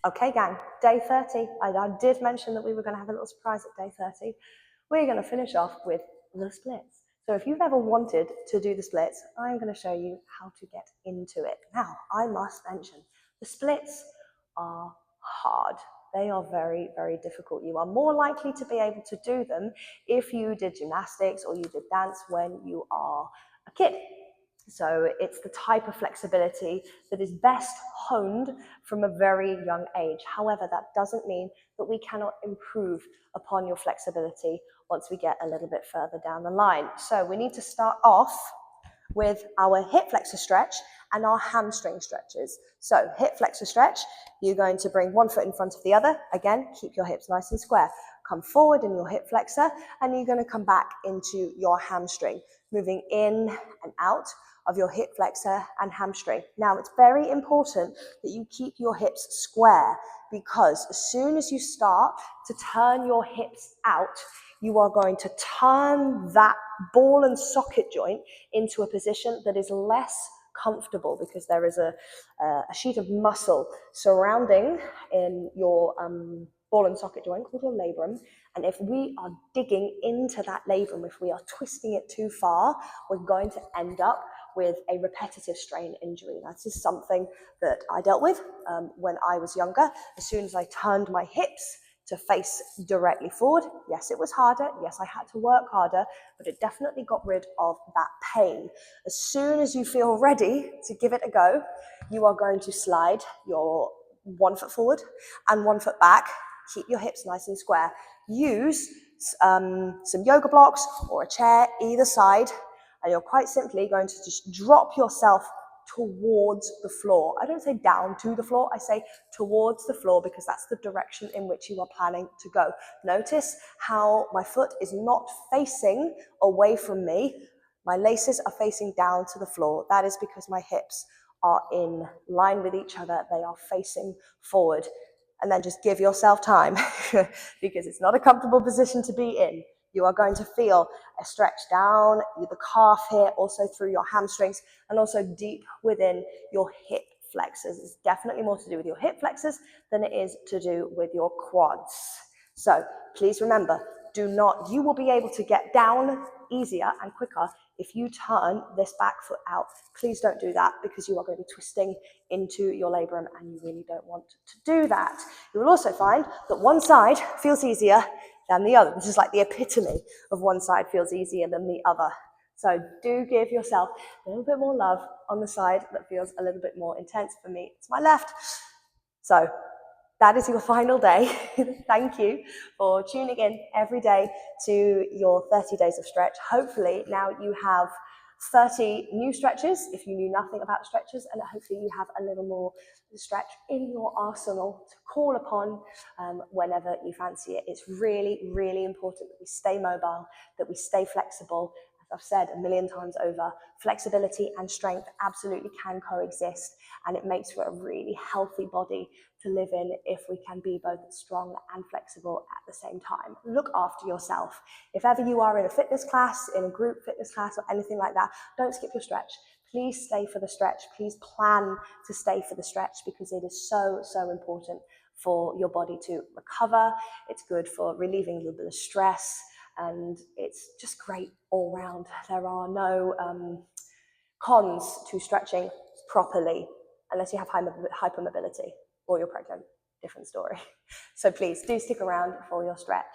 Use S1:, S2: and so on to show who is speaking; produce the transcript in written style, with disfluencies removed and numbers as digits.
S1: Okay, gang, day 30. I did mention that we were going to have a little surprise at day 30. We're going to finish off with the splits. So if you've ever wanted to do the splits, I'm going to show you how to get into it. Now, I must mention, the splits are hard. They are very, very difficult. You are more likely to be able to do them if you did gymnastics or you did dance when you are a kid. So it's the type of flexibility that is best honed from a very young age. However, that doesn't mean that we cannot improve upon your flexibility once we get a little bit further down the line. So we need to start off with our hip flexor stretch and our hamstring stretches. So hip flexor stretch, you're going to bring one foot in front of the other. Again, keep your hips nice and square. Come forward in your hip flexor, and you're going to come back into your hamstring, moving in and out of your hip flexor and hamstring. Now, it's very important that you keep your hips square, because as soon as you start to turn your hips out, you are going to turn that ball and socket joint into a position that is less comfortable, because there is a sheet of muscle surrounding in your ball and socket joint called your labrum. And if we are digging into that labrum, if we are twisting it too far, we're going to end up with a repetitive strain injury. That is something that I dealt with when I was younger. As soon as I turned my hips to face directly forward, yes, it was harder. Yes, I had to work harder, but it definitely got rid of that pain. As soon as you feel ready to give it a go, you are going to slide your 1 foot forward and 1 foot back. Keep your hips nice and square. Use some yoga blocks or a chair either side, and you're quite simply going to just drop yourself towards the floor. I don't say down to the floor, I say towards the floor, because that's the direction in which you are planning to go. Notice how my foot is not facing away from me. My laces are facing down to the floor. That is because my hips are in line with each other. They are facing forward. And then just give yourself time because it's not a comfortable position to be in. You are going to feel a stretch down the calf here, also through your hamstrings, and also deep within your hip flexors. It's definitely more to do with your hip flexors than it is to do with your quads. So please remember, you will be able to get down easier and quicker if you turn this back foot out. Please don't do that, because you are going to be twisting into your labrum, and you really don't want to do that. You will also find that one side feels easier than the other. This is like the epitome of one side feels easier than the other. So do give yourself a little bit more love on the side that feels a little bit more intense. For me, it's my left. So that is your final day. Thank you for tuning in every day to your 30 days of stretch. Hopefully now you have 30 new stretches if you knew nothing about stretches, and hopefully you have a little more stretch in your arsenal to call upon whenever you fancy it. It's really, really important that we stay mobile, that we stay flexible. As I've said a million times over, flexibility and strength absolutely can coexist, and it makes for a really healthy body to live in if we can be both strong and flexible at the same time. Look after yourself. If ever you are in a fitness class, in a group fitness class or anything like that, don't skip your stretch. Please stay for the stretch. Please plan to stay for the stretch, because it is so, so important for your body to recover. It's good for relieving a little bit of stress, and it's just great all round. There are no cons to stretching properly unless you have hypermobility or you're pregnant. Different story. So please do stick around for your stretch.